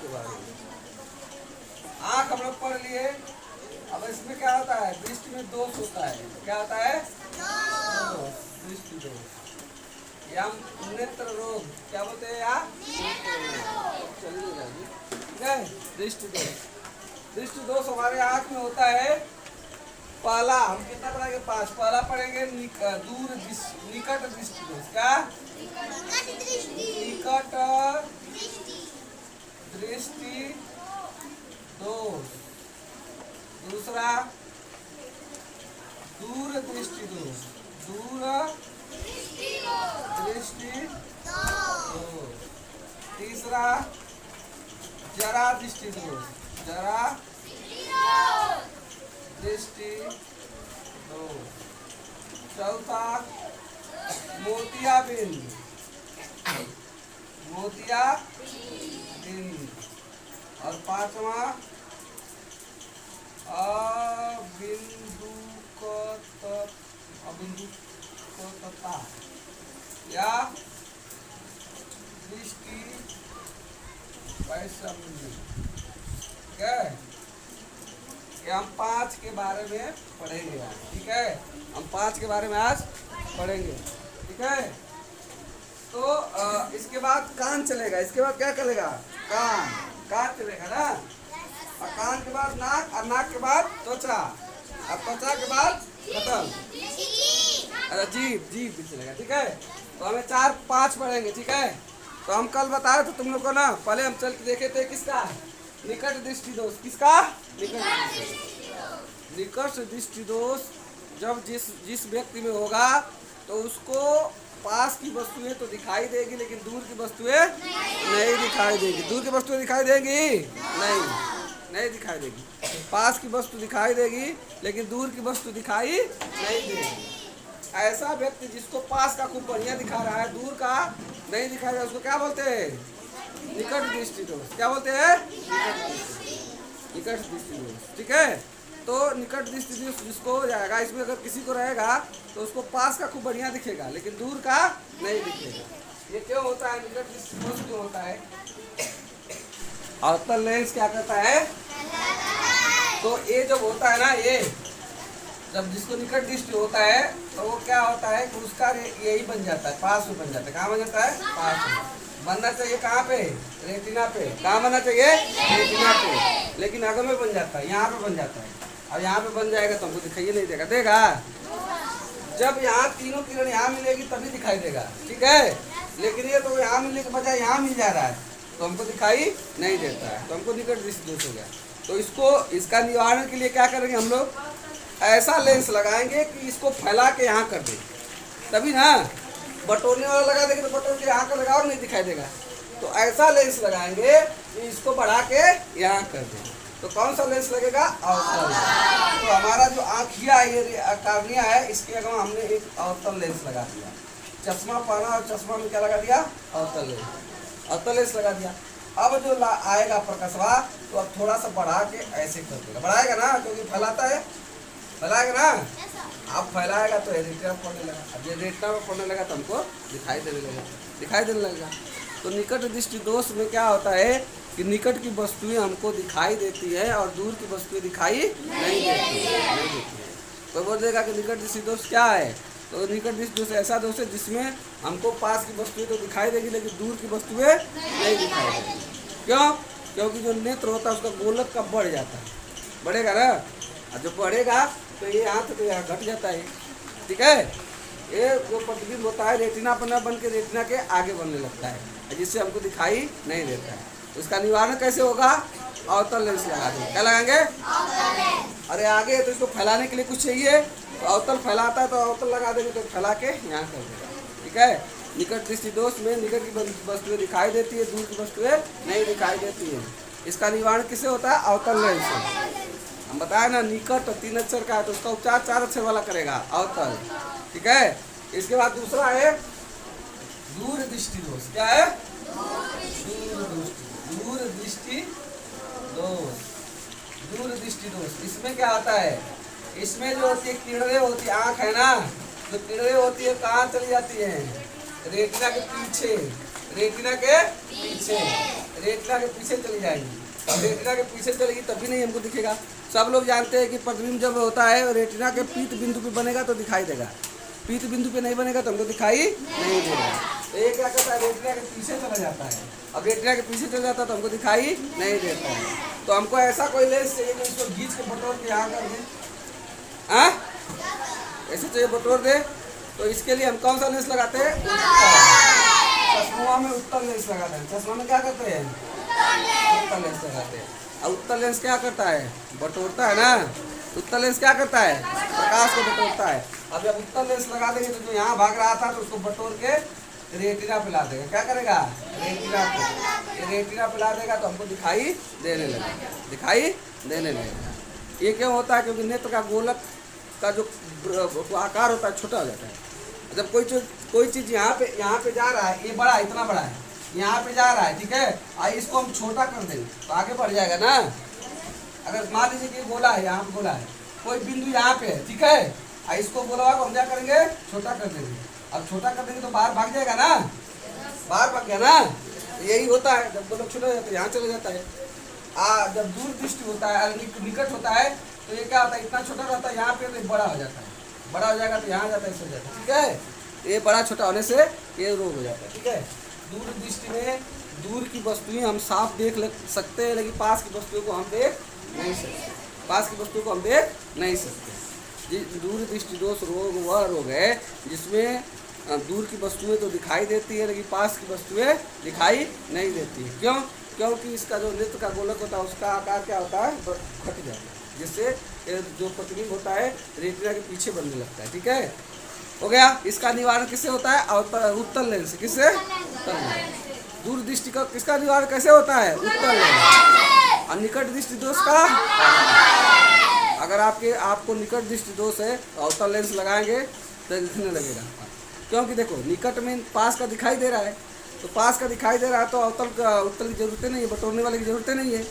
के बारे में। आँख हम लोग पढ़ लिए। अब इसमें क्या होता है, दृष्टि में दोष होता है। क्या होता है, दोष, दृष्टि दोष या नेत्र रोग। क्या बोलते हैं यार, चलिए ठीक है। दृष्टि दोष, दृष्टि दोष हमारे आँख में होता है। पहला हम कितना पढ़ेंगे, 5। पहला पढ़ेंगे दूर निकट दृष्टि दोष। क्या, निकट दृष्टि दोष। दूसरा दूर दृष्टि दोष, दूर दृष्टि दोष। तीसरा जरा दृष्टि दोष, जरा दृष्टि दोष। चौथा मोतियाबिंद, मोतियाबिंद। और 5वां अबिंदुकता या दृष्टि वैषम्य। ठीक है, ये हम 5 के बारे में पढ़ेंगे आज। ठीक है, हम 5 के बारे में आज पढ़ेंगे। ठीक है, तो इसके बाद कान चलेगा। इसके बाद क्या चलेगा, कान, कान चलेगा ना। और कान के बाद नाक, और नाक के बाद त्वचा, और त्वचा के बाद खत्म, अरे जीभ, जीभ भी चलेगा। ठीक है, तो हमें 4-5 पढ़ेंगे। ठीक है, तो हम कल बताए थे तुम लोग को ना, पहले हम चल के देखे थे किसका, निकट दृष्टि दोष। किसका, निकट दृष्टि दोष जब जिस व्यक्ति में होगा तो उसको पास की वस्तुएं तो दिखाई देगी, लेकिन दूर की वस्तुएं नहीं दिखाई देगी। दूर की वस्तुएं दिखाई देंगी नहीं दिखाई देगी। पास की वस्तु दिखाई देगी, लेकिन दूर की वस्तु दिखाई नहीं देगी। ऐसा व्यक्ति जिसको पास का खूब बढ़िया दिखा रहा है, दूर का नहीं दिखाई दे, उसको क्या बोलते हैं, निकट दृष्टि दोष। क्या बोलते हैं, निकट दृष्टि दोष। ठीक है, तो निकट दृष्टि दोष जिसको हो जाएगा, इसमें अगर किसी को रहेगा तो उसको पास का खूब बढ़िया दिखेगा, लेकिन दूर का नहीं दिखेगा। ये क्यों होता है, निकट दृष्टि दोष क्यों होता है। अवतल लेंस क्या करता है, तो ये जब होता है ना, ये जब जिसको निकट दृष्टि होता है तो वो क्या होता है कि उसका यही बन जाता है, पास में बन जाता है। कहाँ बन जाता है, पास में बनना चाहिए। कहाँ पे, रेटिना पे। कहाँ बनना चाहिए, रेटिना पे, लेकिन अगर में बन जाता है, यहाँ पे बन जाता है। अब यहाँ पे बन जाएगा तो हमको दिखाई नहीं देगा, देगा जब यहाँ तीनों किरण यहाँ मिलेगी तभी दिखाई देगा। ठीक है, लेकिन ये तो यहाँ मिलने के बजाय यहाँ मिल जा रहा है तो हमको दिखाई नहीं देता है, तो हमको निकट दृष्टि दोष हो गया। तो इसका निवारण के लिए क्या करेंगे हम लोग, ऐसा लेंस लगाएंगे कि इसको फैला के यहाँ कर दे, तभी ना। बटोरने वाला लगा देंगे तो बटोर के यहाँ का लगाओ नहीं दिखाई देगा। तो ऐसा लेंस लगाएंगे कि इसको बढ़ा के यहाँ कर दे। तो कौन सा लेंस लगेगा, अवतल। तो हमारा जो आँखिया ये कार्निया है, इसके अगर हमने एक अवतल लेंस लगा दिया। चश्मा पहना और चश्मा में क्या लगा दिया, अवतल लेंस, अवतल लेंस लगा दिया। अब जो आएगा प्रकाशवा तो अब थोड़ा सा बढ़ा के ऐसे कर देगा, बढ़ाएगा ना, क्योंकि फैलाता है, फैलाएगा ना। अब फैलाएगा तो रेटिना पड़ने लगा। अब ये रेटिना में पड़ने लगा तो हमको दिखाई देने लगेगा। तो निकट दृष्टि दोष में क्या होता है कि निकट की वस्तुएं हमको दिखाई देती है और दूर की वस्तुएं दिखाई नहीं देती है। तो बोल देगा कि निकट दृष्टि दोष क्या है, तो निकट दृष्टि दोष ऐसा दोष है जिसमें हमको पास की वस्तुएं तो दिखाई देगी, लेकिन दूर की वस्तुएं नहीं दिखाई देगी। क्यों, क्योंकि जो नेत्र होता है उसका गोलक का बढ़ जाता है, बढ़ेगा ना, और जो बढ़ेगा तो ये हाथ तो यहाँ घट जाता है। ठीक है, ये जो प्रतिबिंब होता है रेटिना पर न बन के रेटिना के आगे बनने लगता है, जिससे हमको दिखाई नहीं देता है। तो इसका निवारण कैसे होगा, अवतल लेंस लगा देंगे। क्या लगाएंगे, अरे आगे तो इसको फैलाने के लिए कुछ चाहिए, तो अवतल फैलाता है तो अवतल लगा देंगे, तो फैला के यहाँ कर देगा। ठीक है, निकट दृष्टि दोष में निकट की वस्तुएं दिखाई देती है, दूर की वस्तुएं नहीं दिखाई देती है। इसका निवारण किससे होता है, अवतल लेंस से। हम बताए ना, निकट 3 अक्षर का है तो उसका उपचार 4 अक्षर वाला करेगा, अवतल। ठीक है, इसके बाद दूसरा है दूर दृष्टि दोष। क्या है, दूर दृष्टि दोष। दूर दृष्टि दोष इसमें क्या आता है, इसमें जो होती है किरणें होती है, आँख है ना, जो किरणें होती है कहाँ चली जाती है, रेटिना के पीछे। रेटिना के पीछे, रेटिना के पीछे चली जाएंगी। अब रेटिना के पीछे चलेगी तभी नहीं हमको दिखेगा। सब लोग जानते हैं कि प्रतिबिंब जब होता है रेटिना के पीत बिंदु पे बनेगा तो दिखाई देगा, पीत बिंदु पे नहीं बनेगा तो हमको दिखाई नहीं देगा। तो ये क्या करता है, रेटिना के पीछे चला जाता है। अब रेटिना के पीछे चला जाता है तो हमको दिखाई नहीं देता है। तो हमको ऐसा कोई लेंस चाहिए जो इसको खींच के बटोर के यहाँ कर दे, ऐसे चाहिए बटोर दे। तो इसके लिए हम कौन सा लेंस लगाते हैं, चश्मा में उत्तल लेंस लगाते हैं। चश्मा में क्या करते हैं, उत्तल लेंस लगाते हैं। अब उत्तल लेंस क्या करता है, बटोरता है ना। उत्तल लेंस क्या करता है, प्रकाश को बटोरता है। अब जब उत्तल लेंस लगा देंगे तो जो यहाँ भाग रहा था तो उसको बटोर के रेटिना पे ला देगा। क्या करेगा, रेटिना पे, रेटिना पे ला देगा तो हमको दिखाई देने लगेगा, दिखाई देने लगेगा। ये क्यों होता है, क्योंकि नेत्र का गोलक का जो आकार होता है छोटा हो जाता है। जब कोई चीज़ यहाँ पे जा रहा है, ये बड़ा है, इतना बड़ा है, यहाँ पे जा रहा है, ठीक है, और इसको हम छोटा कर देंगे तो आगे बढ़ जाएगा ना। अगर मान लीजिए कि गोला है, यहाँ पे गोला है, कोई बिंदु यहाँ पे है, ठीक है, और इसको गोला को हम क्या करेंगे, छोटा कर देंगे। अब छोटा कर देंगे तो बाहर भाग जाएगा ना, बाहर भाग गया ना। यही होता है, जब गोलक छोटा हो जाता है यहाँ चला जाता है। जब दूर दृष्टि होता है, निकट होता है तो ये क्या होता है, इतना छोटा रहता है यहाँ पे तो बड़ा हो जाता है, बड़ा हो जाएगा तो यहाँ जाता है, इस हो जाता है, ठीक है। ये बड़ा छोटा होने से ये रोग हो जाता है, ठीक है। दूर दृष्टि में दूर की वस्तुएं हम साफ देख सकते हैं, लेकिन पास की वस्तुओं को हम देख नहीं सकते, पास की वस्तुओं को हम देख नहीं सकते। दूर दृष्टि दोष रोग वह रोग है जिसमें दूर की वस्तुएं तो दिखाई देती है लेकिन पास की वस्तुएं दिखाई नहीं देती है। क्यों, क्योंकि इसका जो नेत्र का गोलक होता है उसका आकार क्या होता है, घट जाता है, जिससे जो प्रतिबिंब होता है रेटिना के पीछे बनने लगता है, ठीक है। हो गया। इसका निवारण किससे होता है, उत्तल लेंस। किससे, उत्तल लेंस। दूर दृष्टि का किसका निवारण कैसे होता है, उत्तल लेंस। और निकट दृष्टि दोष का, अगर आपको निकट दृष्टि दोष है तो उत्तल लेंस लगाएंगे तो दिखने लगेगा। क्योंकि देखो निकट में पास का दिखाई दे रहा है, तो पास का दिखाई दे रहा है तो उत्तल की जरूरत नहीं है, बटोरने वाले की जरूरत नहीं है,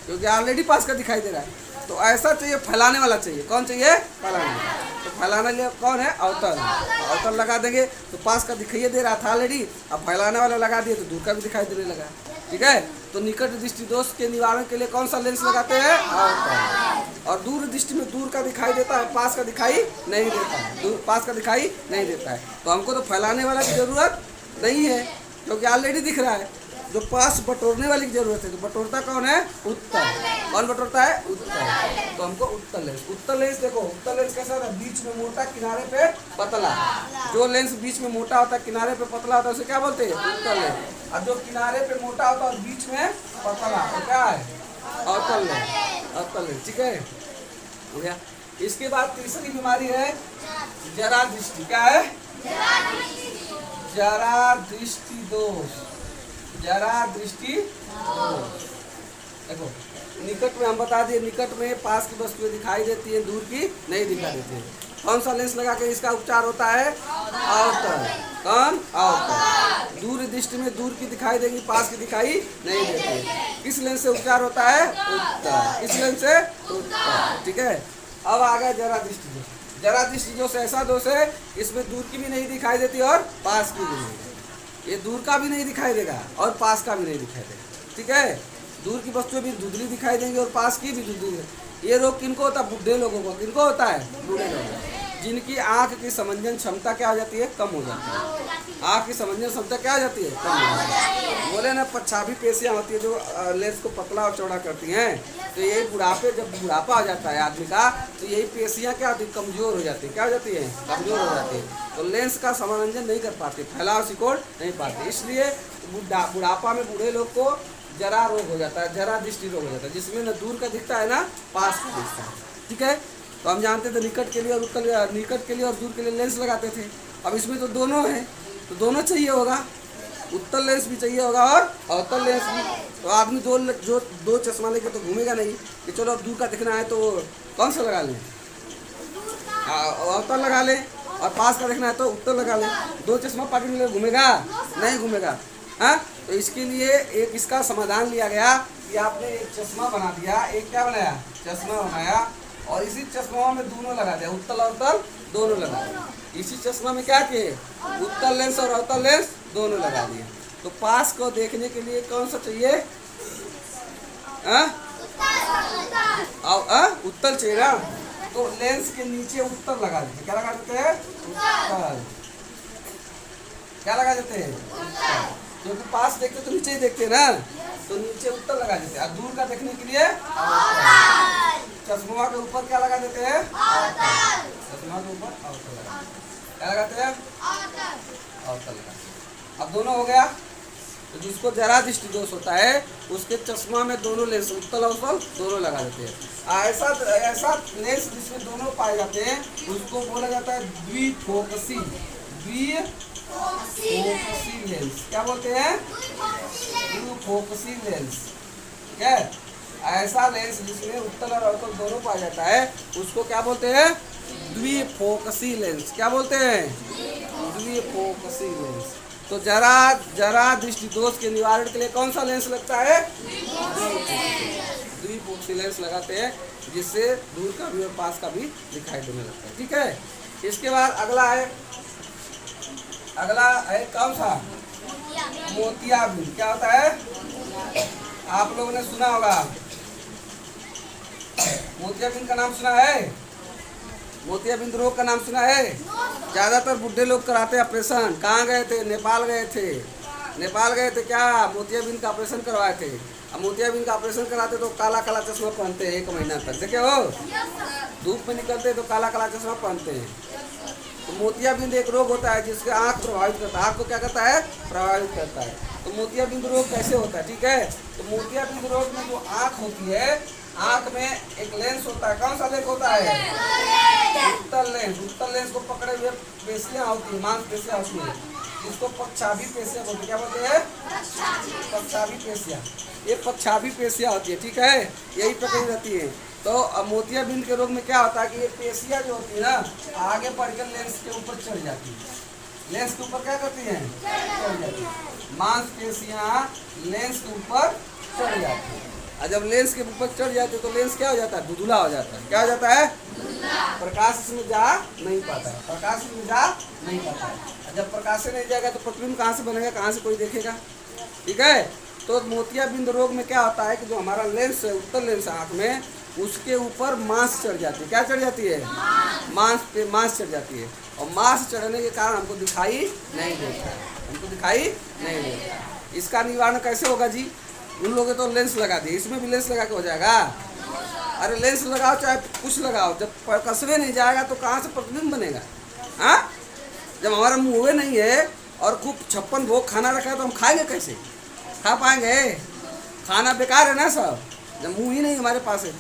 क्योंकि ऑलरेडी पास का दिखाई दे रहा है। तो ऐसा चाहिए, फैलाने वाला चाहिए। कौन चाहिए, फैलाने वाला। तो फैलाने लिए कौन है, अवतल। अवतल लगा देंगे तो पास का दिखाई दे रहा था ऑलरेडी, अब फैलाने वाला लगा दिए तो दूर का भी दिखाई देने लगा, ठीक है। तो निकट दृष्टि दोष के निवारण के लिए कौन सा लेंस लगाते हैं, अवतल। और दूर दृष्टि में दूर का दिखाई देता है, पास का दिखाई नहीं देता है, पास का दिखाई नहीं देता है। तो हमको तो फैलाने वाला की जरूरत नहीं है क्योंकि ऑलरेडी दिख रहा है। जो पास बटोरने वाली की जरूरत है, तो बटोरता कौन है, उत्तल। कौन बटोरता है, उत्तल। तो हमको उत्तल लेंस। उत्तल लेंस देखो, उत्तल लेंस कैसा होता है, बीच में मोटा किनारे पे पतला। जो लेंस बीच में मोटा होता है किनारे पे पतला होता है उसे क्या बोलते हैं, उत्तल लेंस। और जो किनारे पे मोटा होता है और बीच में पतला तो क्या है, अवतल लेंस। अवतल लेंस, ठीक है, हो गया। इसके बाद तीसरी बीमारी है जरा दृष्टि। क्या है, जरा दृष्टि दोष। जरा दृष्टि दोष। देखो निकट में हम बता दिए, निकट में पास की वस्तुएं दिखाई देती है, दूर की नहीं दिखाई देती है। कौन सा लेंस लगा के इसका उपचार होता है, अवतल। कौन, अवतल। दूर दृष्टि में दूर की दिखाई देगी, पास की दिखाई नहीं देती। किस लेंस से उपचार होता है, उत्तल। किस लेंस से, उत्तल, ठीक है। अब आ गया जरा दृष्टि दोष। जरा दृष्टि दोष ऐसा दोष है इसमें दूर की भी नहीं दिखाई देती और पास की भी नहीं। ये दूर का भी नहीं दिखाई देगा और पास का भी नहीं दिखाई देगा, ठीक है। दूर की वस्तुएं भी धुंधली दिखाई देंगी और पास की भी धुंधली। ये रोग किनको होता है, बुढ़े लोगों को। किनको होता है, बूढ़े लोगों, जिनकी आंख की समंजन क्षमता क्या हो जाती है, कम हो जाती है। आंख की समंजन क्षमता क्या हो जाती है, कम हो जाती है। बोले ना पछाभी पेशियां होती है जो लेंस को पतला और चौड़ा करती हैं, तो यही बुढ़ापे, जब बुढ़ापा आ जाता है आदमी का तो यही पेशियां क्या होती है, कमजोर हो जाती है। क्या हो जाती है, कमजोर हो जाती है। तो लेंस का समायोजन नहीं कर पाते, फैलाव सिकोड़ नहीं पाते, इसलिए बुढ़ापा में बूढ़े लोग को जरा रोग हो जाता है, जरा दृष्टि रोग हो जाता है, जिसमें न दूर का दिखता है ना पास का दिखता है, ठीक है। तो हम जानते थे निकट के लिए और उत्तल, निकट के लिए और दूर के लिए लेंस लगाते थे। अब इसमें तो दोनों है, तो दोनों चाहिए होगा, उत्तल लेंस भी चाहिए होगा और अवतल लेंस भी। तो आदमी दो चश्मा लेके तो घूमेगा नहीं कि चलो अब दूर का दिखना है तो कौन सा लगा लें, अवतल लगा लें, और पास का देखना है तो उत्तल लगा लें। दो चश्मा पकड़ ले घूमेगा, नहीं घूमेगा। हाँ, तो इसके लिए एक इसका समाधान लिया गया कि आपने एक चश्मा बना दिया, एक क्या बनाया, चश्मा बनाया, और इसी चश्मा में दोनों लगा दिया, उत्तल और अवतल दोनों लगा दिया। इसी चश्मा में क्या किए, उत्तल लेंस और अवतल लेंस दोनों लगा दिए। तो पास को देखने के लिए कौन सा चाहिए? उत्तल चाहिए ना, तो लेंस के नीचे उत्तर लगा देते। क्या लगा देते हैं? उत्तर। क्या लगा देते हैं? क्योंकि पास देखते तो नीचे ही देखते हैं ना, तो नीचे उत्तर लगा देते हैं। और दूर का देखने के लिए चश्मा के ऊपर क्या लगा देते हैं? चश्मा के ऊपर अवतल लगा। क्या लगाते हैं? अवतल लगा। अब दोनों हो गया। तो जिसको जरा दृष्टि दोष होता है उसके चश्मा में दोनों लेंस उत्तल अवतल दोनों लगा देते हैं। ऐसा लेंस जिसमें दोनों पाए जाते हैं उसको बोला जाता है द्विफोकसी। द्विफोकसी लेंस। क्या बोलते हैं? द्विफोकसी लेंस। ठीक है। ऐसा लेंस जिसमें उत्तल और अवतल दोनों पाया जाता है उसको क्या बोलते हैं? द्विफोकसी लेंस। क्या बोलते हैं? द्विफोकसी लेंस। तो जरा दृष्टि दोष के निवारण के लिए कौन सा लेंस लगता है? द्विफोकसी लेंस लगाते हैं, जिससे दूर का भी और पास का भी दिखाई देने लगता है। ठीक है। इसके बाद अगला है कौन सा? मोतियाबिंद। क्या होता है? आप लोगों ने सुना होगा, मोतियाबिंद का नाम सुना है? मोतियाबिंद रोग का नाम सुना है? ज्यादातर बुढ़े लोग कराते हैं ऑपरेशन। कहाँ गए थे? नेपाल गए थे। नेपाल गए थे, क्या मोतियाबिंद का ऑपरेशन करवाए थे। अब मोतियाबिंद का ऑपरेशन कराते तो काला काला चश्मा पहनते हैं 1 महीना तक। देखे हो, धूप में निकलते तो काला काला चश्मा पहनते हैं। तो मोतियाबिंद एक रोग होता है जिसके आँख प्रभावित करता है। आँख को क्या करता है? प्रभावित करता है। तो मोतियाबिंद रोग कैसे होता है? ठीक है। तो मोतियाबिंद रोग में जो आँख होती है, आँख में एक लेंस होता है। कौन सा लेंस होता है? उत्तल लेंस। उत्तल लेंस को पकड़े हुए पेशियां होती है, मांसपेशियां होती है, जिसको पक्षाभी पेशियां बोलते हैं। क्या बोलते हैं? पक्षाभी पेशियां। ये पक्षाभी पेशियां होती है। ठीक है। यही पकड़ी रहती है। तो मोतियाबिंद के रोग में क्या होता है कि ये पेशियां जो होती है ना, आगे बढ़कर लेंस के ऊपर चढ़ जाती है। लेंस के ऊपर क्या करती है? चढ़ जाती है। मांसपेशियां लेंस के ऊपर चढ़ जाती है। और जब लेंस के ऊपर चढ़ जाते तो लेंस क्या हो जाता है? धुंधला हो जाता है। क्या हो जाता है? प्रकाश इसमें जा नहीं पाता है। प्रकाश इसमें जा नहीं पाता है। जब प्रकाश से नहीं जाएगा तो प्रतिबिंब कहाँ से बनेगा? कहाँ से कोई देखेगा? ठीक है। तो मोतियाबिंद रोग में क्या होता है कि जो हमारा लेंस है, उत्तल लेंस आँख में, उसके ऊपर मांस चढ़ जाती है। क्या चढ़ जाती है? मांस पे मांस चढ़ जाती है। और मांस चढ़ने के कारण हमको दिखाई नहीं देता। हमको दिखाई नहीं देता। इसका निवारण कैसे होगा जी? उन लोगों तो लेंस लगा दिए, इसमें भी लेंस लगा के हो जाएगा? अरे लेंस लगाओ चाहे कुछ लगाओ, जब कसवे नहीं जाएगा तो कहाँ से प्रतिबिंब बनेगा? हाँ, जब हमारा मुँह नहीं है और खूब 56 भोग खाना रखा है तो हम खाएंगे कैसे? खा पाएंगे? खाना बेकार है ना सब, जब मुँह ही नहीं हमारे पास है।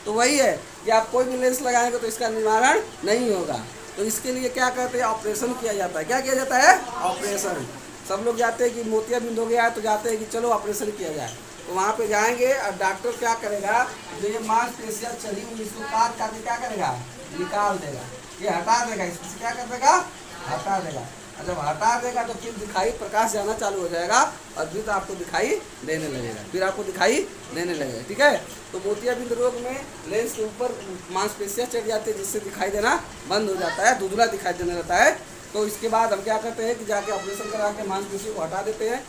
तो वही है कि आप कोई भी लेंस लगाएंगे तो इसका निवारण नहीं होगा। तो इसके लिए क्या करते हैं? ऑपरेशन किया जाता है। क्या किया जाता है? ऑपरेशन। सब लोग जाते हैं कि मोतियाबिंद हो गया है तो जाते हैं कि चलो ऑपरेशन किया जाए। तो वहाँ पे जाएंगे और डॉक्टर क्या करेगा? जो ये मांसपेशियां चढ़ी हुई इसको काट के क्या करेगा? निकाल देगा। ये हटा देगा। इसमें क्या कर देगा? हटा देगा। और जब हटा देगा तो फिर दिखाई प्रकाश जाना चालू हो जाएगा और फिर आपको दिखाई देने लगेगा। ठीक है। तो मोतियाबिंद रोग में लेंस के ऊपर मांसपेशियां चढ़ जाती है, जिससे दिखाई देना बंद हो जाता है, धुंधला दिखाई देने लगता है। तो इसके बाद हम क्या करते हैं कि जाके ऑपरेशन करा के मांसपेशियों को हटा देते हैं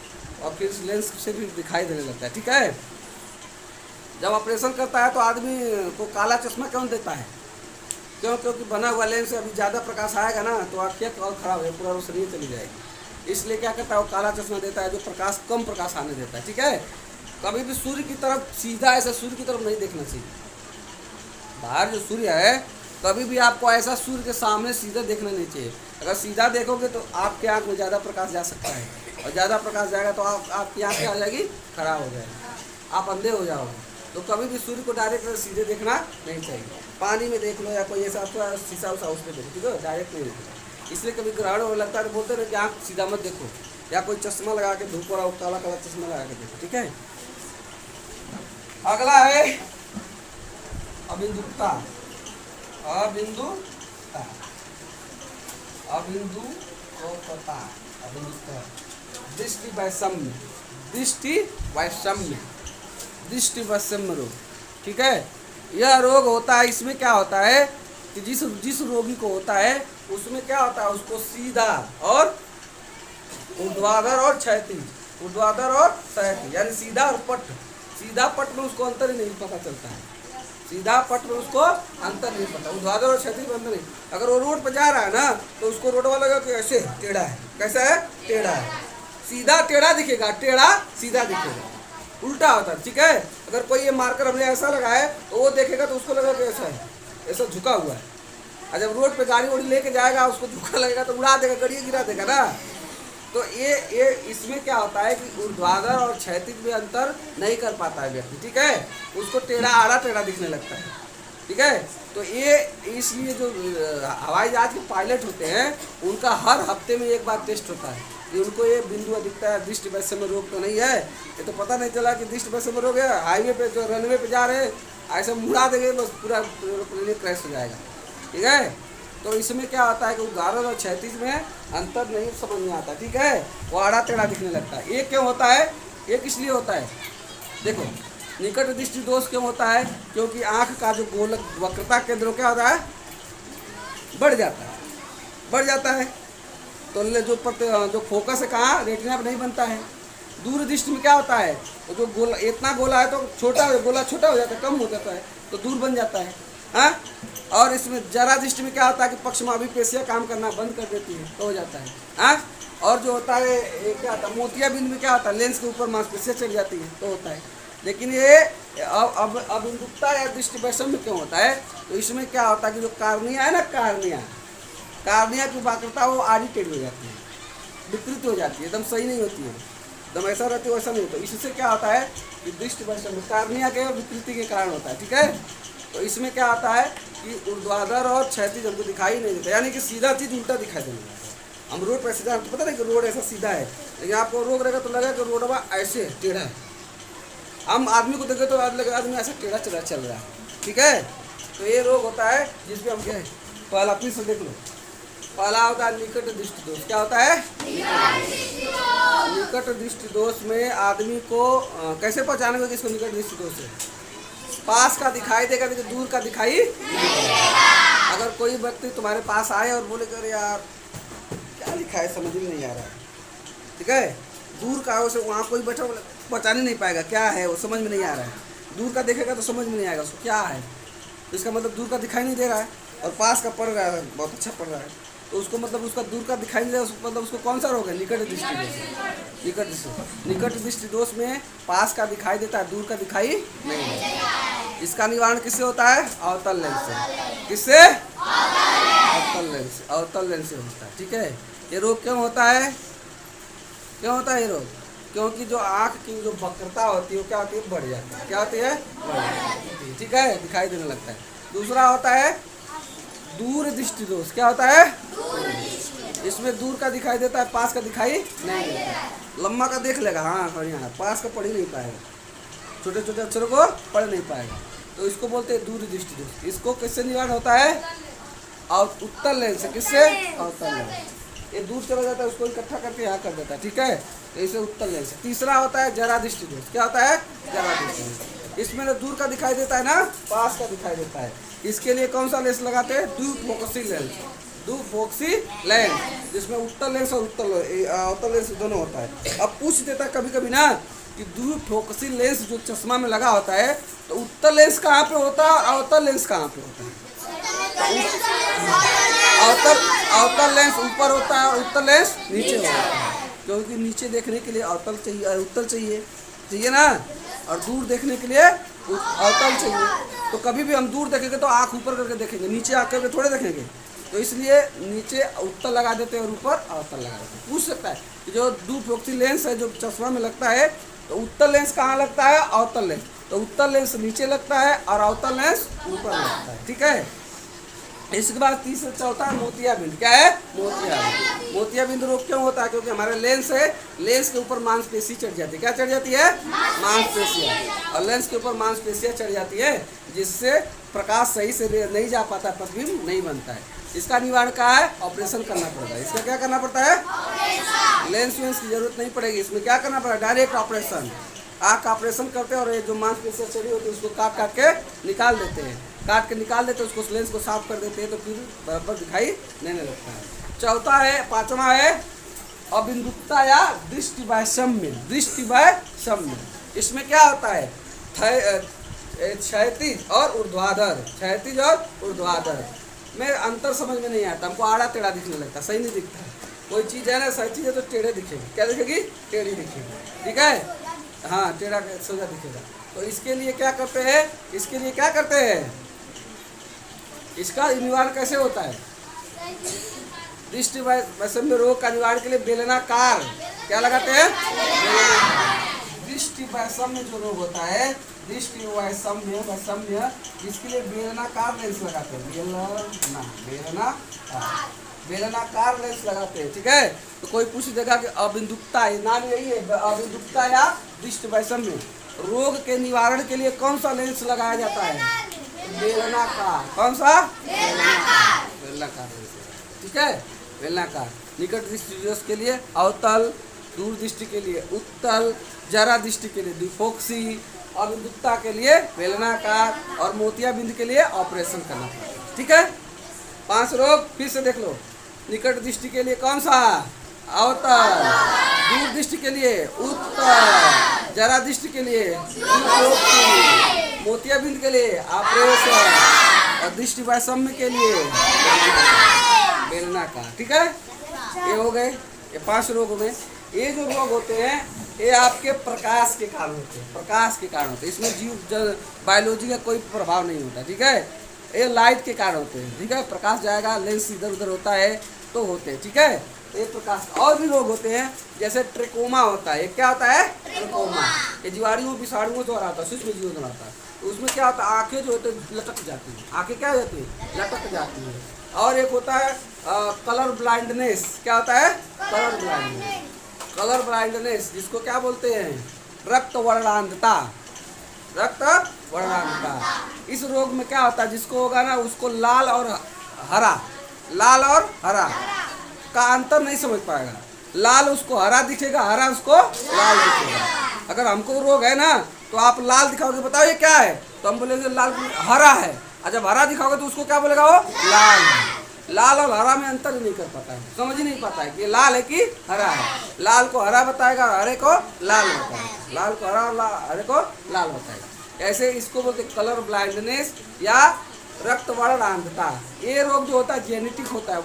और फिर लेंस से भी दिखाई देने लगता है। ठीक है। जब ऑपरेशन करता है तो आदमी को काला चश्मा क्यों देता है? क्योंकि बना हुआ लेंस से अभी ज़्यादा प्रकाश आएगा ना तो आँखें और खराब है, पूरा रोशनी चली जाएगी। इसलिए क्या करता है? वो काला चश्मा देता है, जो प्रकाश कम प्रकाश आने देता है। ठीक है। कभी भी सूर्य की तरफ सीधा ऐसा सूर्य की तरफ नहीं देखना चाहिए। बाहर जो सूर्य है कभी भी आपको ऐसा सूर्य के सामने सीधा देखना नहीं चाहिए। अगर सीधा देखोगे तो आपके आँख में ज़्यादा प्रकाश जा सकता है और ज़्यादा प्रकाश जाएगा तो आपकी आँखें आ जाएगी, खराब हो जाएगी, आप अंधे हो जाओगे। तो कभी भी सूर्य को डायरेक्ट सीधे देखना नहीं चाहिए। पानी में देख लो या कोई ऐसा शीशा उसा उस पर देखो, ठीक है, डायरेक्ट नहीं देखो। इसलिए कभी ग्रहण होने लगता है तो बोलते हैं कि आँख सीधा मत देखो, या कोई चश्मा लगा के धूप वाला काला काला चश्मा लगा के देखो। ठीक है। अगला है अबिंदुता। अबिंदुता, अबिंदुता, अबिंदुता। दृष्टि वैषम्य, दृष्टि वैषम्य, दृष्टि वैषम्य रोग। ठीक है। यह रोग होता है, इसमें क्या होता है कि जिस रोगी को होता है उसमें क्या होता है, उसको सीधा और ऊर्ध्वाधर और क्षैतिज ऊर्ध्वाधर और क्षैतिज, यानी सीधा और पट। सीधा पट में उसको अंतर ही नहीं पता चलता है, सीधा पट में उसको अंतर नहीं पता, ऊर्ध्वाधर और क्षैतिज में अंतर नहीं। अगर वो रोड पर जा रहा है ना तो उसको रोड वाला लगा कि ऐसे टेढ़ा है, कैसा है, टेढ़ा है। सीधा टेढ़ा दिखेगा, टेढ़ा सीधा दिखेगा, उल्टा होता है, ठीक है। अगर कोई ये मार्कर हमने ऐसा लगाया तो वो देखेगा तो उसको लगेगा कि ऐसा है, ऐसा झुका हुआ है। और जब रोड पे गाड़ी वाड़ी लेके जाएगा उसको झुका लगेगा तो उड़ा देगा, गड़िया गिरा देगा ना। तो ये इसमें क्या होता है कि ऊर्ध्वाधर और क्षैतिज में अंतर नहीं कर पाता है व्यक्ति, ठीक है, उसको टेढ़ा आड़ा टेढ़ा दिखने लगता है, ठीक है। तो ये इसलिए जो हवाई जहाज के पायलट होते हैं उनका हर हफ्ते में एक बार टेस्ट होता है कि उनको ये बिंदु दिखता है, दृष्टि वैषम्य रोग तो नहीं है। ये तो पता नहीं चला कि दृष्टि वैषम्य रोग है, हाईवे पे जो रनवे पे जा रहे हैं ऐसे मुड़ा देंगे बस पूरा प्लेन क्रैश हो जाएगा, ठीक है। तो इसमें क्या होता है कि ऊर्ध्वाधर और क्षैतिज में अंतर नहीं समझ में आता, ठीक है, वो आड़ा टेढ़ा दिखने लगता है। ये क्यों होता है, ये किस लिए होता है, देखो निकट दृष्टि दोष क्यों होता है, क्योंकि आँख का जो गोलक वक्रता केंद्र क्या होता है, बढ़ जाता है, बढ़ जाता है। तो जो फोकस है कहाँ, रेटिना पे नहीं बनता है। दूर दृष्टि में क्या होता है, तो जो गोला इतना गोला है तो छोटा गोला छोटा हो जाता है, कम हो जाता है तो दूर बन जाता है, हाँ। और इसमें जरा दृष्टि में क्या होता है कि पक्षमाभि पेशियाँ काम करना बंद कर देती है तो हो जाता है, हाँ। और जो होता है ये क्या होता है, मोतियाबिंद में क्या होता है, लेंस के ऊपर मांसपेशियाँ चढ़ जाती है तो होता है। लेकिन ये अब अबिंदुकता या दृष्टि वैषम्य क्यों होता है, तो इसमें क्या होता है कि जो कार्निया है ना, कार्निया की वक्रता वो आड़ी टेढ़ी हो जाती है, विकृत हो जाती है, एकदम सही नहीं होती है, एकदम ऐसा रहती है वैसा नहीं होता। इससे क्या होता है कि दृष्टि वैषम्य कार्निया के विकृति के कारण होता है, ठीक है। तो इसमें क्या आता है कि ऊर्ध्वाधर और क्षैतिज हमको दिखाई नहीं देता, यानी कि सीधा चीज उल्टा दिखाई देने लगता है। हम रोड पर सीधा, हमको पता नहीं कि रोड ऐसा सीधा है, लेकिन आपको रोक रहेगा तो लगेगा कि रोडवा ऐसे टेढ़ा है। हम आदमी को देखे तो लगेगा आदमी ऐसा टेढ़ा चल रहा है, ठीक है। तो ये रोग होता है जिसमें हम क्या है, पहला फिर से देख लो, पहला होता है निकट दृष्टि दोष। क्या होता है, निकट दृष्टि दोष में आदमी को कैसे पहचानेंगे कि इसको निकट दृष्टि दोष है, पास का दिखाई देगा लेकिन दूर का दिखाई अगर कोई व्यक्ति तुम्हारे पास आए और बोले कर यार क्या लिखा है समझ में नहीं आ रहा है, ठीक है, दूर का उसे वहाँ कोई बैठा पहचान नहीं पाएगा क्या है, वो समझ में नहीं आ रहा है। दूर का देखेगा तो समझ में नहीं आएगा उसको क्या है, तो इसका मतलब दूर का दिखाई नहीं दे रहा है। और पास का पढ़ रहा है, बहुत अच्छा पढ़ रहा है, तो उसको मतलब उसका दूर का दिखाई नहीं दे रहा, मतलब उसको कौन सा रोग है, निकट दृष्टि दोष। निकट दृष्टि दोष में पास का दिखाई देता है, दूर का दिखाई नहीं देता। इसका निवारण किससे होता है, अवतल लेंस से। किससे, अवतल लेंस से होता है, ठीक है। ये रोग क्यों होता है, क्यों होता है ये रोग, क्योंकि जो आँख की जो वक्रता होती है वो क्या होती है, बढ़ जाती है। क्या होती है, बढ़ जाती है, ठीक है, दिखाई देने लगता है। दूसरा होता है दूर दृष्टि दोष। क्या होता है, इसमें दूर का दिखाई देता है, पास का दिखाई नहीं देता। लम्बा का देख लेगा, हाँ बढ़िया है, पास का पढ़ ही नहीं पाएगा, छोटे छोटे अक्षरों को पढ़ नहीं पाएगा, तो इसको बोलते हैं दूर दृष्टि दोष। इसको किससे निवारण होता है, और उत्तल लेंस से। किससे, अवतल लेंस। ये दूर चला जाता है उसको इकट्ठा करके यहाँ कर देता है, ठीक है, तो इसे उत्तल लेंस। तीसरा होता है जरा दृष्टि दोष। क्या होता है, जरा दृष्टि दोष। इसमें जो दूर का दिखाई देता है ना, पास का दिखाई देता है। इसके लिए कौन सा लेंस लगाते हैं, द्विफोकसी लेंस, द्विफोकसी लेंस, जिसमें उत्तल लेंस और अवतल लेंस दोनों होता है। अब पूछ देता है कभी कभी ना कि द्विफोकसी लेंस जो चश्मा में लगा होता है तो उत्तल लेंस कहाँ पे होता है और अवतल लेंस कहाँ पे होता है। अवतल लेंस ऊपर होता है और उत्तल लेंस नीचे होता है, क्योंकि नीचे देखने के लिए अवतल चाहिए और उत्तल चाहिए ना, और दूर देखने के लिए अवतल चाहिए। तो कभी भी हम दूर देखेंगे तो आँख ऊपर करके देखेंगे, नीचे आँख करके थोड़े देखेंगे, तो इसलिए नीचे उत्तल लगा देते हैं और ऊपर अवतल लगा देते हैं। पूछ सकता है कि जो द्विफोकसी लेंस है जो चश्मा में लगता है तो उत्तल लेंस कहाँ लगता है, अवतल लेंस, तो उत्तल लेंस नीचे लगता है और अवतल लेंस ऊपर लगता है, ठीक है। इसके बाद तीसरा चौथा मोतियाबिंद। क्या है, मोतियाबिंद। मोतियाबिंद रोग क्यों होता है, क्योंकि हमारे लेंस है, लेंस के ऊपर मांसपेशी चढ़ जाती है। क्या चढ़ जाती है, मांसपेशियाँ, और लेंस के ऊपर मांसपेशियाँ चढ़ जाती है, जिससे प्रकाश सही से नहीं जा पाता, प्रतिबिंब नहीं बनता है। इसका निवारण क्या है, ऑपरेशन करना पड़ता है। इसका क्या करना पड़ता है, लेंस वेंस की जरूरत नहीं पड़ेगी, इसमें क्या करना पड़ेगा, डायरेक्ट ऑपरेशन। आँख का ऑपरेशन करते हैं और ये जो मांसपेशियाँ चढ़ी होती है उसको काट काट के निकाल देते हैं, काट के निकाल देते हैं, उसको लेंस को साफ कर देते हैं, तो फिर बराबर दिखाई देने लगता है। चौथा है, पांचवा है अबिंदुकता या दृष्टि वैषम्य, दृष्टि वैषम्य। इसमें क्या होता है, क्षैतिज और ऊर्ध्वाधर, क्षैतिज और ऊर्ध्वाधर में अंतर समझ में नहीं आता, हमको आड़ा टेढ़ा दिखने लगता, सही नहीं दिखता है। कोई चीज़ है ना, सही चीज़ है तो टेढ़े दिखेगी, क्या दिखेगी, टेढ़ी दिखेगी, ठीक है, हाँ टेढ़ा सोजा दिखेगा। तो इसके लिए क्या करते हैं, इसके लिए क्या करते हैं, इसका निवारण कैसे होता है, दृष्टि वैषम्य रोग का निवारण के लिए बेलनाकार क्या लगाते हैं, दृष्टि वैषम्य जो रोग होता है, दृष्टि वैषम्य इसके लिए बेलनाकार लेंस लगाते हैं, बेलनाकार लेंस लगाते हैं, ठीक है। तो कोई पूछ देगा कि अबिंदुकता, नाम यही है, अबिंदुकता या दृष्टि वैषम्य रोग के निवारण के लिए कौन सा लेंस लगाया जाता है, बेलनाकार, कौन सा, बेलनाकार लेंस, ठीक है, बेलनाकार। निकट दृष्टि के लिए अवतल, दूर दृष्टि के लिए उत्तल, जरा दृष्टि के लिए द्विफोक्सी, अबिंदुकता के लिए बेलनाकार और मोतियाबिंद के लिए ऑपरेशन करना पड़ता है, ठीक है। 5 रोग फिर से देख लो। निकट दृष्टि के लिए कौन सा, अवतल, दूर दृष्टि के लिए उत्तल, जरा दृष्टि के लिए द्विफोक्सी, मोतियाबिंद के लिए ऑपरेशन और दृष्टि वैषम्य के लिए बेलनाकार, ठीक है। ये हो गए, ये 5 रोग हो गए। ये जो रोग होते हैं ये आपके प्रकाश के कारण होते हैं, प्रकाश के कारण होते हैं, इसमें जीव बायोलॉजी का कोई प्रभाव नहीं होता, ठीक है। ये लाइट के कारण होते हैं, ठीक है, प्रकाश जाएगा, लेंस इधर उधर होता है तो होते हैं, ठीक है। ये प्रकाश। और भी रोग होते हैं जैसे ट्रेकोमा होता है, ये क्या होता है, ट्रेकोमा, ये जीवाणुओं विषाणुओं द्वारा आता है, सूक्ष्म जीवों द्वारा आता है। तो उसमें क्या होता है, आंखें जो होते हैं लटक जाती हैं, आंखें क्या हो जाती है, लटक जाती है। और एक होता है कलर ब्लाइंडनेस, क्या होता है, कलर ब्लाइंडनेस, कलर ब्लाइंडनेस जिसको क्या बोलते हैं, रक्त वर्णांधता, रक्त वर्णांधता। इस रोग में क्या होता है, जिसको होगा ना उसको लाल और हरा, लाल और हरा का अंतर नहीं समझ पाएगा, लाल उसको हरा दिखेगा, हरा उसको लाल दिखेगा। अगर हमको रोग है ना तो आप लाल दिखाओगे, बताओ ये क्या है, तो हम बोलेंगे लाल हरा है, और जब हरा दिखाओगे तो उसको क्या बोलेगा, वो लाल है। लाल और हरा में अंतर ही नहीं कर पाता है, समझ ही नहीं पाता है कि लाल है कि हरा है। लाल को हरा बताएगा, हरे को लाल बताएगा, लाल को हरा और हरे को लाल बताएगा। ऐसे इसको बोलते कलर ब्लाइंडनेस या रक्त वर्णांधता। ये रोग जो होता है जेनेटिक होता है,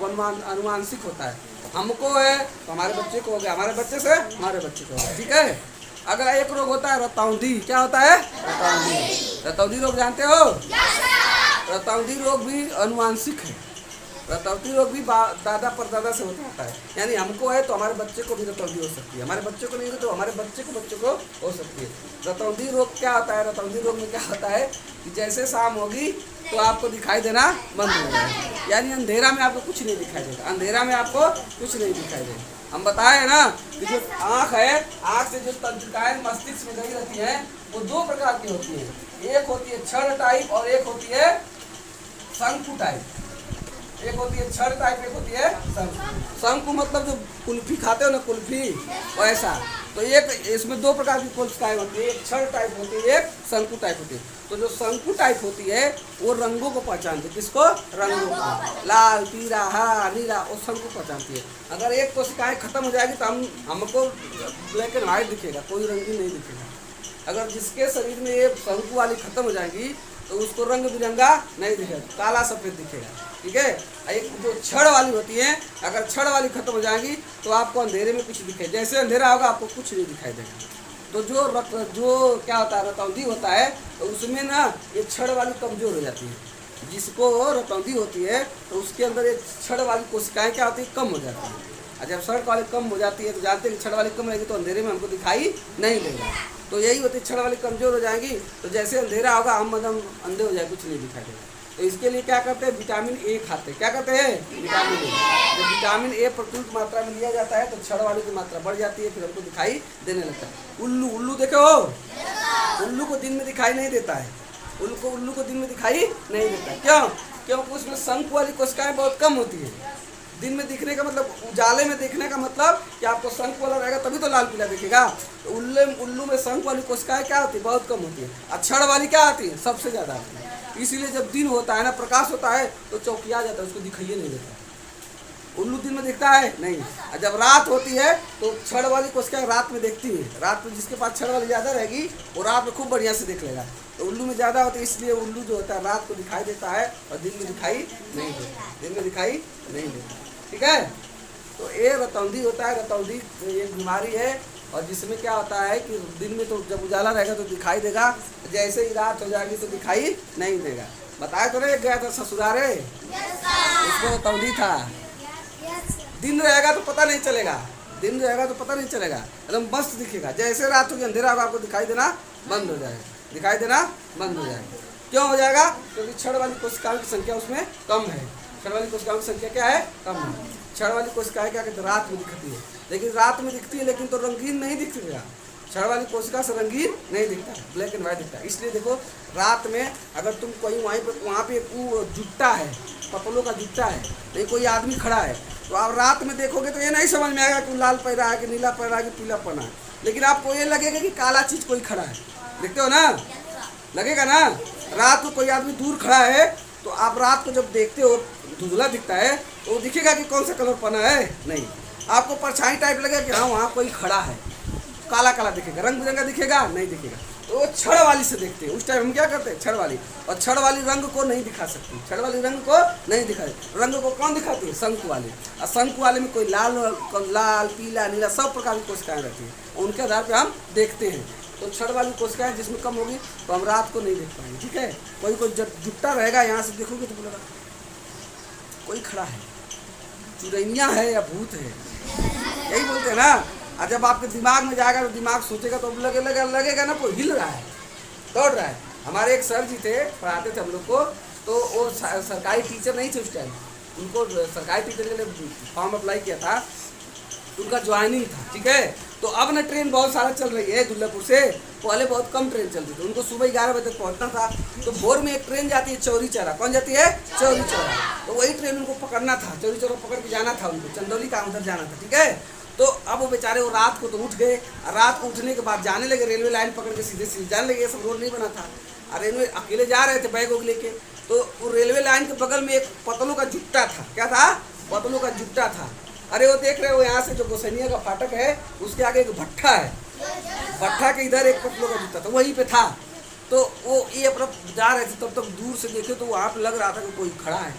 अनुवांशिक होता है। हमको है तो हमारे बच्चे को हो गया, हमारे बच्चे से हमारे बच्चे को हो गया, ठीक है। अगर एक रोग होता है रतौंधी, क्या होता है, रतौंधी, रतौंधी रोग जानते हो, रतौंधी रोग भी अनुवांशिक है। रतौंधी रोग भी दादा परदादा से होता है, यानी हमको है तो हमारे बच्चे को भी रतौंधी हो सकती है, हमारे बच्चे को नहीं हो तो हमारे बच्चे को हो सकती है। रतौंधी रोग क्या होता है, रतौंधी रोग में क्या होता है कि जैसे शाम होगी तो आपको दिखाई देना बंद हो जाएगा, यानी अंधेरा में आपको कुछ नहीं दिखाई देगा, अंधेरा में आपको कुछ नहीं दिखाई देगा। हम बताए ना कि जो आँख है, आँख से जो तंत्रिकाएं मस्तिष्क में गई रहती हैं वो 2 प्रकार की होती है, एक होती है छड़ टाइप और एक होती है शंकु टाइप। एक होती है छड़ टाइप, एक होती है शंकु। शंकु मतलब जो कुल्फी खाते हो ना, कुल्फी वैसा। तो एक इसमें 2 प्रकार की कोशिकाएं होती है, एक छड़ टाइप होती है, एक शंकु टाइप होती है। तो जो शंकु टाइप होती है वो रंगों को पहचानती है, किसको, रंगों को, लाल पीला हरा नीला, वो शंकु पहचानती है। अगर एक कोशिकाएं खत्म हो जाएगी तो हमको ब्लैक एंड व्हाइट दिखेगा, कोई रंगीन नहीं दिखेगा। अगर जिसके शरीर में ये शंकु वाली खत्म हो जाएगी तो उसको रंग बिरंगा नहीं दिखेगा, काला सफेद दिखेगा, ठीक है। एक जो छड़ वाली होती है, अगर छड़ वाली खत्म हो जाएगी तो आपको अंधेरे में कुछ दिखे, जैसे अंधेरा होगा आपको कुछ नहीं दिखाई देगा। तो जो क्या होता है, रतौंधी होता है, तो उसमें ना ये छड़ वाली कमजोर हो जाती है। जिसको रतौंधी होती है तो उसके अंदर ये छड़ वाली कोशिकाएं क्या होती है, कम हो जाती है। और जब छड़ वाली कम हो जाती है तो जानते हैं कि छड़ वाली कम रहेगी तो अंधेरे में हमको दिखाई नहीं देगा। तो यही होती है, छड़ वाली कमजोर हो जाएगी तो जैसे अंधेरा होगा हम एकदम अंधे हो जाए, कुछ नहीं दिखाई देगा। तो इसके लिए क्या करते हैं, विटामिन ए खाते हैं। क्या करते हैं, विटामिन ए। जब विटामिन ए प्रचुर मात्रा में लिया जाता है तो छड़ वाली की मात्रा बढ़ जाती है, फिर हमको दिखाई देने लगता है। उल्लू, उल्लू देखो, उल्लू को दिन में दिखाई नहीं देता है, उल्लू को दिन में दिखाई नहीं देता है। क्यों, क्योंकि उसमें शंकु वाली कोशिकाएं बहुत कम होती है। दिन में दिखने का मतलब, उजाले में देखने का मतलब कि आपको शंकु वाला रहेगा तभी तो लाल पीला दिखेगा। तो उल्लू में शंकु वाली कोशिकाएं क्या होती है, बहुत कम होती है, और छड़ वाली क्या आती है, सबसे ज़्यादा आती है। इसीलिए जब दिन होता है ना, प्रकाश होता है तो चौकिया जाता है, उसको दिखाइए नहीं देता। उल्लू दिन में दिखता है नहीं। और जब रात होती है तो छड़ वाली कोशिका रात में देखती है। रात में जिसके पास छड़ वाली ज़्यादा रहेगी वो रात में खूब बढ़िया से देख लेगा। तो उल्लू में ज़्यादा होती है, इसलिए उल्लू जो होता है रात को दिखाई देता है और दिन में दिखाई नहीं देता। दिन में दिखाई नहीं देता, ठीक है। तो ये रतौंधी होता है। रतौंधी एक बीमारी है और जिसमें क्या होता है कि दिन में तो जब उजाला रहेगा तो दिखाई देगा, जैसे ही रात हो जाएगी तो दिखाई नहीं देगा। बताया तो नहीं, गया था ससुरारे, इसको रतौंधी था। दिन रहेगा तो पता नहीं चलेगा, दिन रहेगा तो पता नहीं चलेगा, एकदम मस्त दिखेगा। जैसे रात होगी अंधेरा होगा आपको दिखाई देना बंद हो जाएगा, दिखाई देना बंद हो जाएगा। क्यों हो जाएगा? क्योंकि छड़ वाली कोशिकाओं की संख्या उसमें कम है। छड़ वाली कोशिकाओं की संख्या क्या है? कम है। छड़ वाली कोशिकाएं क्या कहते हैं? रात में दिखती है, लेकिन रात में दिखती है लेकिन तो रंगीन नहीं दिखेगा। छड़ वाली कोशिका से रंगीन नहीं दिखता, ब्लैक एंड व्हाइट दिखता है। इसलिए देखो रात में अगर तुम कोई वहाँ पे जुट्टा है, पतलों का जुट्टा है, नहीं कोई आदमी खड़ा है, तो आप रात में देखोगे तो ये नहीं समझ में आएगा कि लाल पैरा है कि नीला पैरा है कि पीला पना है, लेकिन आपको ये लगेगा कि काला चीज कोई खड़ा है। देखते हो ना, लगेगा ना। रात को कोई आदमी दूर खड़ा है तो आप रात को जब देखते हो धुंधला दिखता है तो दिखेगा कि कौन सा कलर पना है, नहीं। आपको परछाई टाइप लगेगा कि हाँ वहाँ कोई खड़ा है, काला काला दिखेगा, रंग बिरंगा दिखेगा, नहीं दिखेगा। तो वो छड़ वाली से देखते हैं। उस टाइम हम क्या करते हैं? छड़ वाली। और छड़ वाली रंग को नहीं दिखा सकती, छड़ वाली रंग को नहीं दिखाती। रंग को कौन दिखाती है? शंकु वाले। और शंकु वाले में कोई लाल पीला नीला सब प्रकार की कोशिकाएं रहती हैं, उनके आधार पर हम देखते हैं। तो छड़ वाली कोशिकाएं जिसमें कम होगी तो हम रात को नहीं देख पाएंगे, ठीक है। कोई जुट्टा रहेगा, यहाँ से देखोगे तो बोलेगा कोई खड़ा है, चुरैया है या भूत है, यही बोलते हैं ना। और जब आपके दिमाग में जाएगा तो दिमाग सोचेगा तो लगेगा ना कोई हिल रहा है, दौड़ रहा है। हमारे एक सर जी थे, पढ़ाते थे हम लोग को, तो वो सरकारी टीचर नहीं थे उस टाइम। उनको सरकारी टीचर के लिए फॉर्म अप्लाई किया था, उनका ज्वाइनिंग था, ठीक है। तो अब ना ट्रेन बहुत सारा चल रही है दुल्लापुर से, पहले बहुत कम ट्रेन चलती थी। उनको सुबह 11 बजे तक पहुंचना था। तो भोर में एक ट्रेन जाती है चौरी चौरा। कौन जाती है? चौरी चौरा। तो वही ट्रेन उनको पकड़ना था, चौरी चौरा पकड़ के जाना था उनको, चंदौली का उधर जाना था, ठीक है। तो अब वो बेचारे वो रात को तो उठ गए, रात को उठने के बाद जाने लगे, रेलवे लाइन पकड़ के सीधे सीधे जाने लगे। ये सब रोड नहीं बना था और रेलवे अकेले जा रहे थे बैग वैग लेके। तो वो रेलवे लाइन के बगल में एक पतलों का जुट्टा था। क्या था? पतलों का जुट्टा था। अरे वो देख रहे हो यहाँ से जो गोसैनिया का फाटक है उसके आगे एक भट्ठा है, भट्ठा के इधर एक पतलों का जुट्टा था, वहीं पे था। तो वो ये अपना जा रहे थे, तब तक दूर से देखे तो वहाँ पे लग रहा था कि कोई खड़ा है,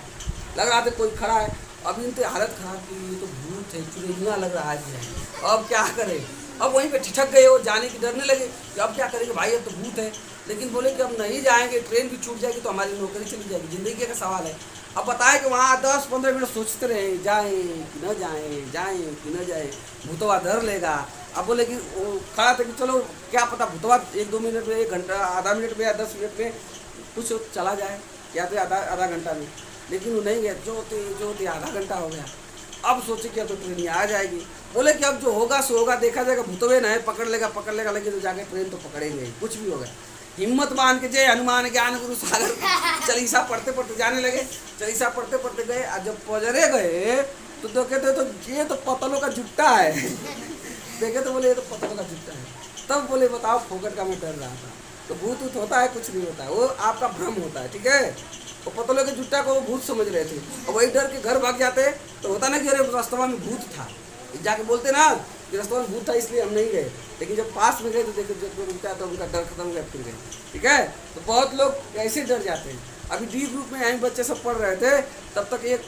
लग रहा था कोई खड़ा है। अब इनकी हालत खराब की, ये तो भूत है, चुरैया लग रहा है, अब क्या करें। अब वहीं पे ठिठक गए और जाने की डरने लगे कि अब क्या करेंगे भाई, अब तो भूत है। लेकिन बोले कि अब नहीं जाएंगे, ट्रेन भी छूट जाएगी तो हमारी नौकरी चली जाएगी, ज़िंदगी का सवाल है। अब बताए कि वहाँ 10-15 मिनट सोचते रहे, जाएं कि न जाएं, जाएं कि न जाएं, भूतवा धर लेगा। अब बोले कि वो खड़ा था कि चलो क्या पता भूतवा 1-2 मिनट में, 1 घंटा, आधा मिनट में या 10 मिनट में कुछ चला जाए, या तो आधा घंटा में। लेकिन वो नहीं गया, जो होते आधा घंटा हो गया। अब सोचे कि अब तो ट्रेन आ जाएगी। बोले कि अब जो होगा सो होगा, देखा जाएगा, भूतवे ना है, पकड़ लेगा, लेकिन तो जाके ट्रेन तो पकड़ेंगे, कुछ भी होगा। हिम्मत मान के जय हनुमान ज्ञान गुरु सागर चालीसा पढ़ते पढ़ते जाने लगे। चालीसा पढ़ते पढ़ते गए और जब पजरे गए तो देखे तो ये तो पतलों का जुट्टा है। देखे तो बोले ये तो पतलों का जुट्टा है। तब बोले बताओ फोकट का मैं डर रहा था। तो भूत ऊत होता है? कुछ नहीं होता है, वो आपका भ्रम होता है, ठीक है। वो पतलों के जुट्टा को वो भूत समझ रहे थे और वही डर के घर भाग जाते। तो होता ना कि अरे रास्ता में भूत था, जाके बोलते ना कि रास्ता में भूत था इसलिए हम नहीं गए। लेकिन जब पास में गए तो देखे जब उनका तो उनका डर खत्म हो गया, फिर गए, ठीक है। तो बहुत लोग ऐसे डर जाते हैं। अभी डी ग्रुप में यहीं बच्चे सब पढ़ रहे थे, तब तक एक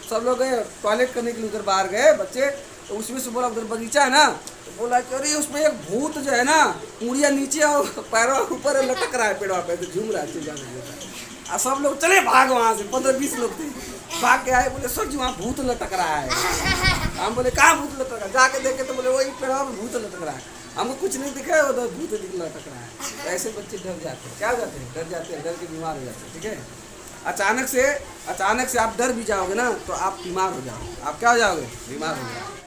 सब लोग गए टॉयलेट करने के लिए, उधर बाहर गए बच्चे। तो उसमें से बोला उधर बगीचा है ना, तो बोला कि अरे उसमें एक भूत जो है ना, मुड़िया नीचे और पैरों ऊपर लटक रहा है पेड़ों पे, तो झूम रहा है जाने। और सब लोग चले भाग वहाँ से, 15-20 लोग थे, भाग के आए। बोले सर जी वहाँ भूत लटक रहा है। हम बोले कहाँ भूत लटक रहा है? जाके देखे तो बोले वही पेड़ में भूत लटक रहा है। हमको कुछ नहीं दिखा है, उधर भूत लटक रहा है। तो ऐसे बच्चे डर जाते हैं। क्या जाते हैं? डर जाते हैं, डर के बीमार हो जाते हैं, ठीक है। अचानक से आप डर भी जाओगे ना तो आप बीमार हो जाओगे। आप क्या हो जाओगे? बीमार हो जाओगे।